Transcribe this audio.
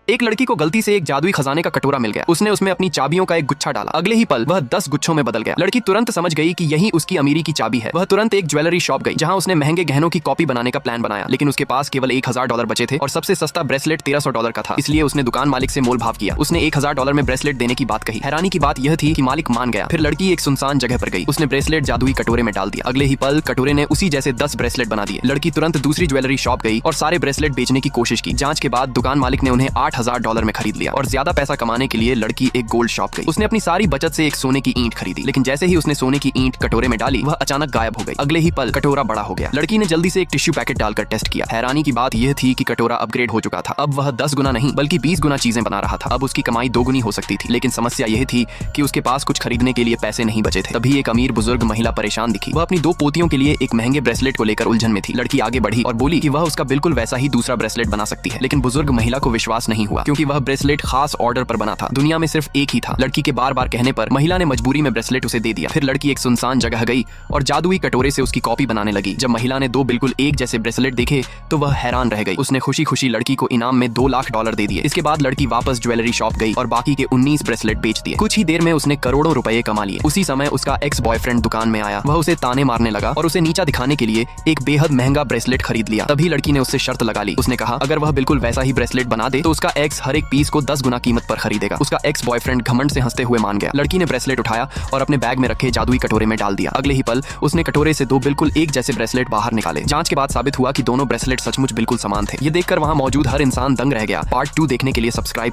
एक लड़की को गलती से एक जादुई खजाने का कटोरा मिल गया। उसने उसमें अपनी चाबियों का एक गुच्छा डाला। अगले ही पल वह 10 गुच्छों में बदल गया। लड़की तुरंत समझ गई कि यही उसकी अमीरी की चाबी है। वह तुरंत एक ज्वेलरी शॉप गई, जहां उसने महंगे गहनों की कॉपी बनाने का प्लान बनाया, लेकिन उसके पास केवल $1000 बचे थे और सबसे सस्ता ब्रेसलेट $1300 का था। इसलिए उसने दुकान मालिक से मोल भाव किया। उसने $1000 में ब्रेसलेट देने की बात कही। हैरानी की बात यह थी कि मालिक मान गया। फिर लड़की एक सुनसान जगह पर गई। उसने ब्रेसलेट जादुई कटोरे में डाल दिया। अगले ही पल कटोरे ने उसी जैसे 10 ब्रेसलेट बना दिए। लड़की तुरंत दूसरी ज्वेलरी शॉप गई और सारे ब्रेसलेट बेचने की कोशिश की। जांच के बाद दुकान मालिक ने उन्हें $8000 में खरीद लिया और ज्यादा पैसा कमाने के लिए लड़की एक गोल्ड शॉप गई। उसने अपनी सारी बचत से एक सोने की ईंट खरीदी, लेकिन जैसे ही उसने सोने की ईंट कटोरे में डाली, वह अचानक गायब हो गई। अगले ही पल कटोरा बड़ा हो गया। लड़की ने जल्दी से एक टिश्यू पैकेट डालकर टेस्ट किया। हैरानी की बात यह थी कि कटोरा अपग्रेड हो चुका था। अब वह 10 गुना नहीं बल्कि 20 गुना चीजें बना रहा था। अब उसकी कमाई 2 गुनी हो सकती थी, लेकिन समस्या यह थी कि उसके पास कुछ खरीदने के लिए पैसे नहीं बचे थे। तभी एक अमीर बुजुर्ग महिला परेशान दिखी। वह अपनी 2 पोतियों के लिए एक महंगे ब्रेसलेट को लेकर उलझन में थी। लड़की आगे बढ़ी और बोली कि वह उसका बिल्कुल वैसा ही दूसरा ब्रेसलेट बना सकती है, लेकिन बुजुर्ग महिला को विश्वास नहीं हुआ, क्योंकि वह ब्रेसलेट खास ऑर्डर पर बना था। दुनिया में सिर्फ एक ही था। लड़की के बार बार कहने पर महिला ने मजबूरी में ब्रेसलेट उसे दे दिया। फिर लड़की एक सुनसान जगह गई और जादुई कटोरे से उसकी कॉपी बनाने लगी। जब महिला ने 2 बिल्कुल एक जैसे ब्रेसलेट देखे तो वह हैरान रह गई। उसने खुशी खुशी लड़की को इनाम में $2 लाख दे दिए। इसके बाद लड़की वापस ज्वेलरी शॉप गई और बाकी के 19 ब्रेसलेट बेच दिए। कुछ ही देर में उसने करोड़ों रुपए कमा लिए। उसी समय उसका एक्स बॉयफ्रेंड दुकान में आया। वह उसे ताने मारने लगा और उसे नीचा दिखाने के लिए एक बेहद महंगा ब्रेसलेट खरीद लिया। तभी लड़की ने उससे शर्त लगा ली। उसने कहा अगर वह बिल्कुल वैसा ही ब्रेसलेट बना दे तो उसका एक्स हर एक पीस को 10 गुना कीमत पर खरीदेगा। उसका एक्स बॉयफ्रेंड घमंड से हंसते हुए मान गया। लड़की ने ब्रेसलेट उठाया और अपने बैग में रखे जादुई कटोरे में डाल दिया। अगले ही पल उसने कटोरे से 2 बिल्कुल एक जैसे ब्रेसलेट बाहर निकाले। जांच के बाद साबित हुआ कि दोनों ब्रेसलेट सचमुच बिल्कुल समान थे। ये देखकर वहां मौजूद हर इंसान दंग रह गया। पार्ट 2 देखने के लिए सब्सक्राइब